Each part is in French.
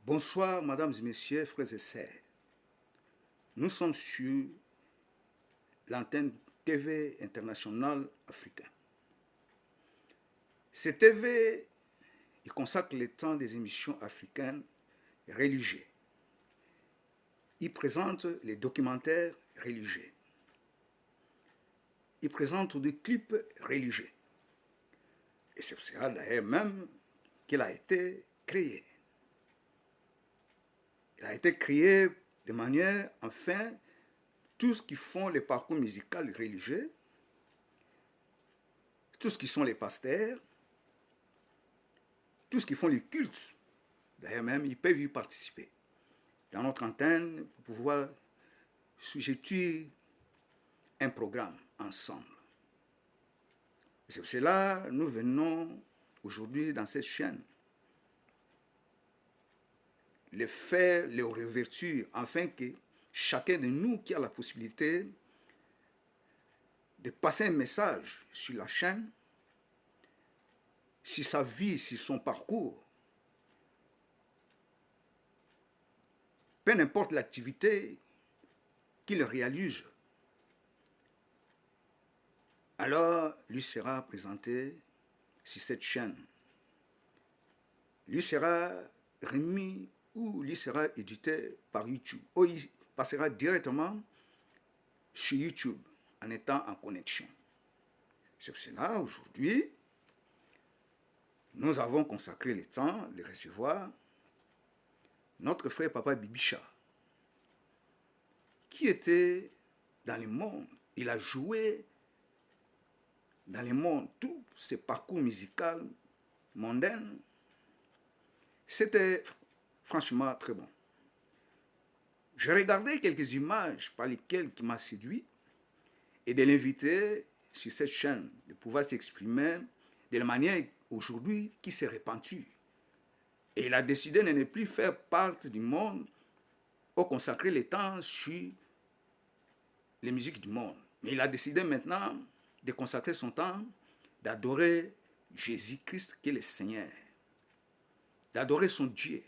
Bonsoir, mesdames et messieurs, frères et sœurs. Nous sommes sur l'antenne TV internationale africaine. Cette TV il consacre le temps des émissions africaines religieuses. Il présente les documentaires religieux. Il présente des clips religieux. Et c'est pour cela d'ailleurs même qu'il a été créé. Il a été créé de manière, enfin, tous qui font les parcours musicaux religieux, tous qui sont les pasteurs, tous qui font les cultes, d'ailleurs même, ils peuvent y participer. Dans notre antenne, pour pouvoir sujeter un programme ensemble. C'est pour cela que nous venons aujourd'hui dans cette chaîne les faire, les revêtir, afin que chacun de nous qui a la possibilité de passer un message sur la chaîne, sur sa vie, sur son parcours, peu importe l'activité qu'il réalise, alors lui sera présenté sur cette chaîne. Lui sera remis ou lui sera édité par YouTube, ou il passera directement sur YouTube en étant en connexion. C'est pour cela, aujourd'hui, nous avons consacré le temps de recevoir notre frère Papa Bibicha, qui était dans le monde. Il a joué dans le monde, tous ses parcours musicaux mondains. C'était franchement très bon. J'ai regardé quelques images par lesquelles il m'a séduit et de l'inviter sur cette chaîne, de pouvoir s'exprimer de la manière aujourd'hui qui s'est répandue. Et il a décidé de ne plus faire partie du monde ou consacrer le temps sur les musiques du monde. Mais il a décidé maintenant de consacrer son temps, d'adorer Jésus-Christ qui est le Seigneur, d'adorer son Dieu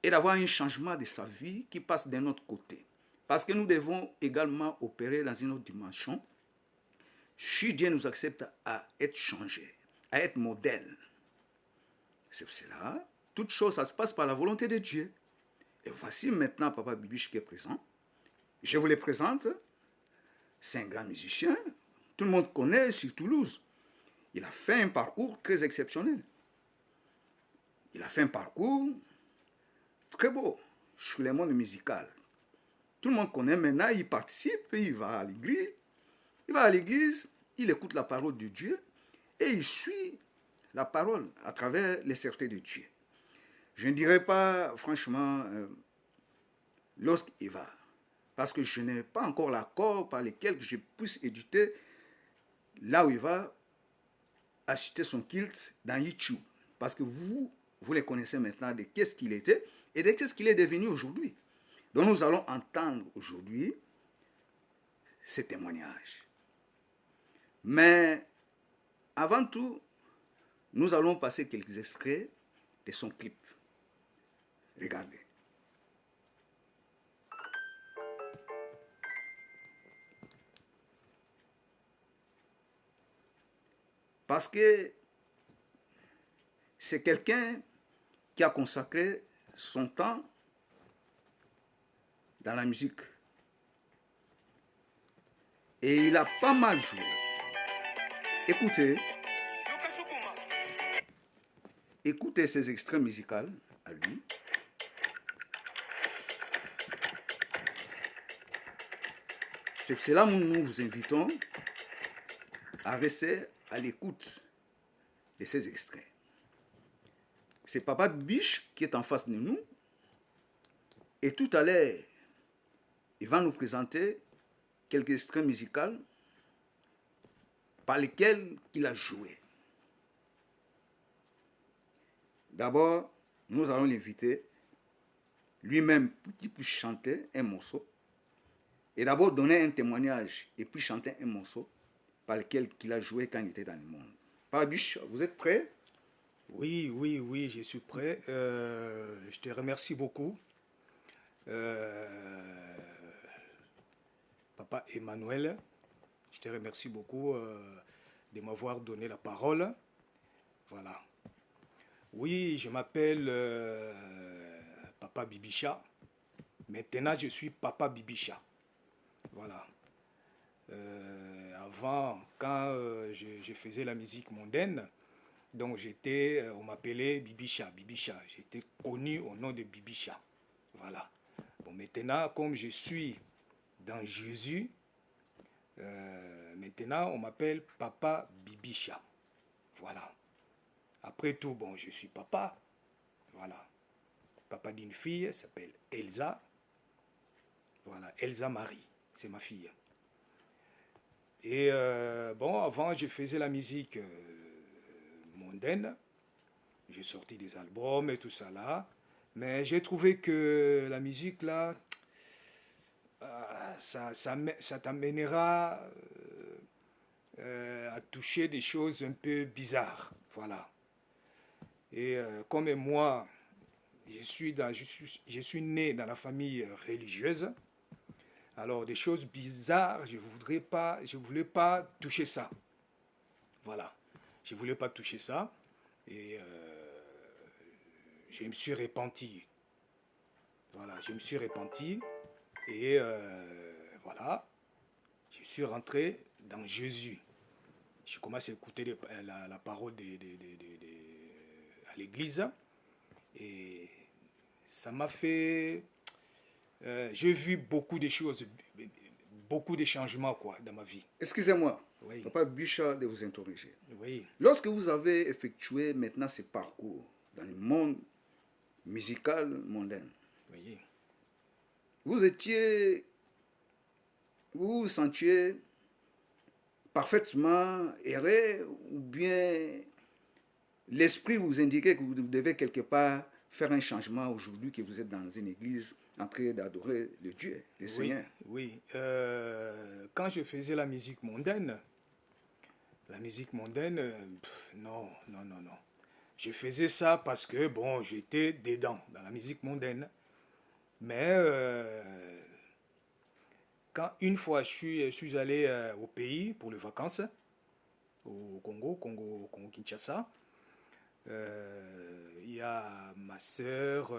et d'avoir un changement de sa vie qui passe d'un autre côté. Parce que nous devons également opérer dans une autre dimension. Si Dieu nous accepte à être changé, à être modèle, c'est pour cela, toute chose, ça se passe par la volonté de Dieu. Et voici maintenant Papa Bibiche qui est présent. Je vous le présente. C'est un grand musicien. Tout le monde connaît sur Toulouse. Il a fait un parcours très exceptionnel. Il a fait un parcours très beau sur le monde musical. Tout le monde connaît maintenant, il participe, il va à l'église. Il va à l'église, il écoute la parole de Dieu et il suit la parole à travers les certitudes de Dieu. Je ne dirais pas, franchement, lorsqu'il va, parce que je n'ai pas encore l'accord par lequel je puisse éditer là où il va acheter son culte dans YouTube. Parce que vous le connaissez maintenant de qu'est-ce qu'il était et de qu'est-ce qu'il est devenu aujourd'hui. Donc nous allons entendre aujourd'hui ces témoignages. Mais avant tout, nous allons passer quelques extraits de son clip. Regardez. Parce que c'est quelqu'un qui a consacré son temps dans la musique. Et il a pas mal joué. Écoutez. Écoutez ces extraits musicaux à lui. C'est pour cela que nous vous invitons à rester à l'écoute de ces extraits. C'est Papa Biche qui est en face de nous. Et tout à l'heure, il va nous présenter quelques extraits musicaux par lesquels il a joué. D'abord, nous allons l'inviter lui-même pour qu'il puisse chanter un morceau. Et d'abord donner un témoignage et puis chanter un morceau par lequel il a joué quand il était dans le monde. Papa Biche, vous êtes prêts? Oui, je suis prêt. Je te remercie beaucoup, euh, Papa Emmanuel. Je te remercie beaucoup de m'avoir donné la parole. Voilà. Oui, je m'appelle Papa Bibicha. Maintenant, je suis Papa Bibicha. Voilà. Avant, quand je faisais la musique mondaine, donc j'étais, on m'appelait Bibicha, Bibicha. J'étais connu au nom de Bibicha. Voilà. Bon, maintenant, comme je suis dans Jésus, maintenant on m'appelle Papa Bibicha. Voilà. Après tout, bon, je suis papa. Voilà. Papa d'une fille, elle s'appelle Elsa. Voilà, Elsa Marie, c'est ma fille. Et bon, avant, je faisais la musique mondaine. J'ai sorti des albums et tout ça là. Mais j'ai trouvé que la musique là, ça t'amènera à toucher des choses un peu bizarres. Voilà. Et comme moi, je suis né dans la famille religieuse, alors des choses bizarres, je voulais pas toucher ça. Voilà. Je voulais pas toucher ça. Et je me suis repenti. Voilà, je me suis repenti. Et voilà, je suis rentré dans Jésus. Je commence à écouter la parole à l'église. Et ça m'a fait... j'ai vu beaucoup de choses, beaucoup de changements quoi, dans ma vie. Excusez-moi, Oui, Papa Bicha, de vous interroger. oui, Lorsque vous avez effectué maintenant ce parcours dans le monde musical mondain, oui. vous étiez, vous vous sentiez parfaitement erré ou bien l'esprit vous indiquait que vous devez quelque part faire un changement aujourd'hui que vous êtes dans une église en train d'adorer le Dieu, le Oui, Seigneur. oui. Quand je faisais la musique mondaine, non, non, non, non. Je faisais ça parce que, bon, j'étais dedans, dans la musique mondaine. Mais quand une fois je suis allé au pays pour les vacances, au Congo Kinshasa, il y a ma soeur,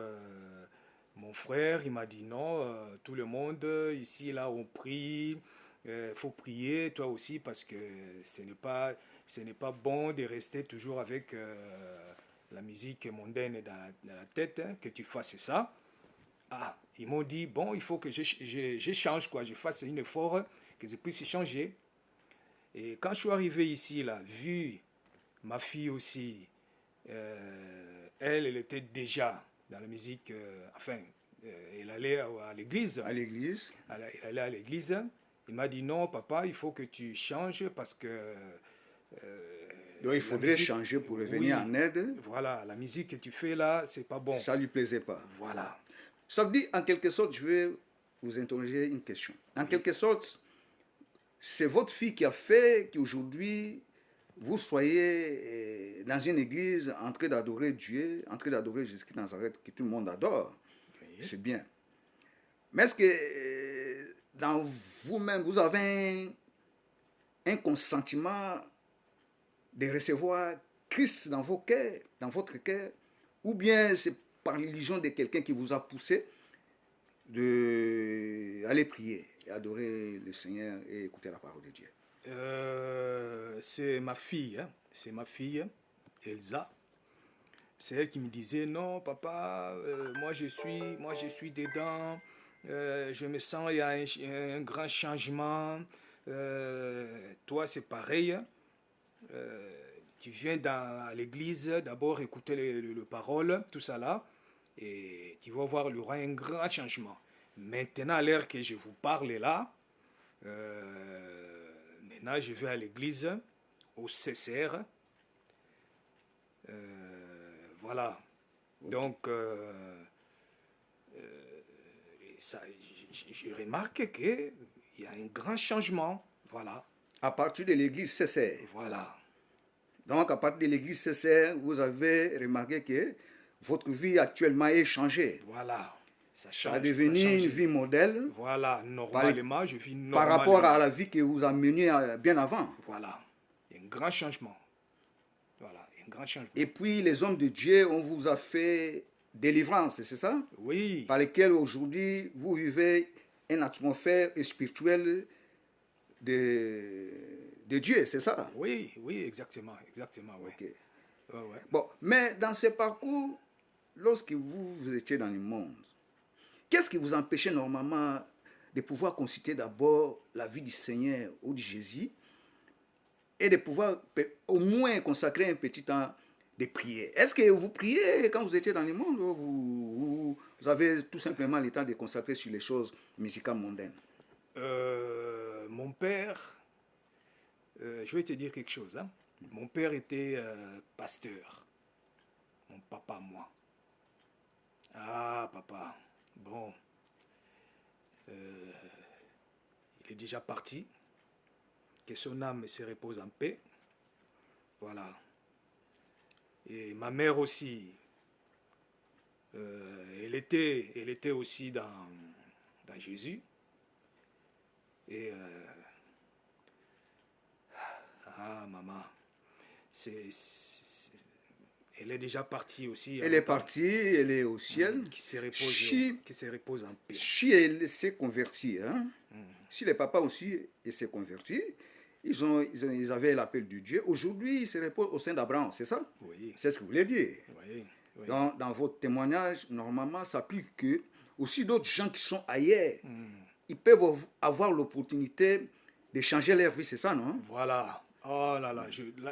mon frère, il m'a dit non, tout le monde ici, là, on prie, il faut prier, toi aussi, parce que ce n'est pas bon de rester toujours avec la musique mondaine dans la tête, hein, que tu fasses ça. Ah, ils m'ont dit, bon, il faut que je change, quoi, je fasse un effort, que je puisse changer. Et quand je suis arrivé ici, là, vu ma fille aussi, elle était déjà dans la musique, enfin, elle allait à l'église. À l'église. Elle allait à l'église. Il m'a dit non, papa, il faut que tu changes parce que Donc il la faudrait musique, changer pour revenir oui, en aide. voilà, la musique que tu fais là, c'est pas bon. Ça ne lui plaisait pas. Voilà, Ça veut dire, en quelque sorte, je vais vous interroger une question. En oui, quelque sorte, c'est votre fille qui a fait qu'aujourd'hui, vous soyez dans une église en train d'adorer Dieu, en train d'adorer Jésus-Christ de Nazareth, que tout le monde adore. oui. C'est bien. Mais est-ce que dans vous-même, vous avez un consentiment de recevoir Christ dans vos cœurs, dans votre cœur, ou bien c'est par l'illusion de quelqu'un qui vous a poussé d'aller prier et adorer le Seigneur et écouter la parole de Dieu. C'est ma fille, hein, c'est ma fille, Elsa. C'est elle qui me disait non, papa, moi je suis dedans, je me sens il y a un grand changement. Toi c'est pareil. Euh, Tu viens à l'église d'abord écouter les paroles, tout ça là, et tu vas voir il y aura un grand changement. Maintenant, à l'heure que je vous parle là, maintenant je vais à l'église, au CCR. Voilà. Ok. Donc, ça, j'ai remarqué qu'il y a un grand changement. Voilà. À partir de l'église CCR. Voilà. Donc, à partir de l'église CCR, vous avez remarqué que votre vie actuellement est changée. Voilà. Ça Ça a change. devenu ça change. une vie modèle Voilà, normalement, je vis par normalement. rapport à la vie que vous a menée bien avant. Voilà. Il y a un grand changement. Voilà, il y a un grand changement. Et puis, les hommes de Dieu, on vous a fait délivrance, c'est ça? Oui. Par lesquels aujourd'hui, vous vivez une atmosphère spirituelle de Dieu, c'est ça? Oui, oui, exactement, exactement, oui. Ok. Ouais, ouais. Bon, mais dans ce parcours, lorsque vous étiez dans le monde, qu'est-ce qui vous empêchait normalement de pouvoir consulter d'abord la vie du Seigneur ou de Jésus et de pouvoir au moins consacrer un petit temps de prière? Est-ce que vous priez quand vous étiez dans le monde ou vous avez tout simplement le temps de consacrer sur les choses musicales mondaines? Mon père, je vais te dire quelque chose. Hein. Mon père était pasteur. Mon papa, moi. Ah, papa. Bon. Il est déjà parti. Que son âme se repose en paix. Voilà. Et ma mère aussi. Elle était aussi dans Jésus. Et ah, maman, elle est déjà partie aussi. Elle est partie, elle est au ciel. Qui se repose en paix. Si elle s'est convertie, hein? Si les papas aussi s'est converti, ils avaient l'appel de Dieu. Aujourd'hui, ils se reposent au sein d'Abraham, c'est ça? Oui. C'est ce que vous voulez dire. Oui. Oui. Dans votre témoignage, normalement, ça implique que aussi d'autres gens qui sont ailleurs, ils peuvent avoir l'opportunité de changer leur vie, c'est ça, non? Voilà. Oh là là,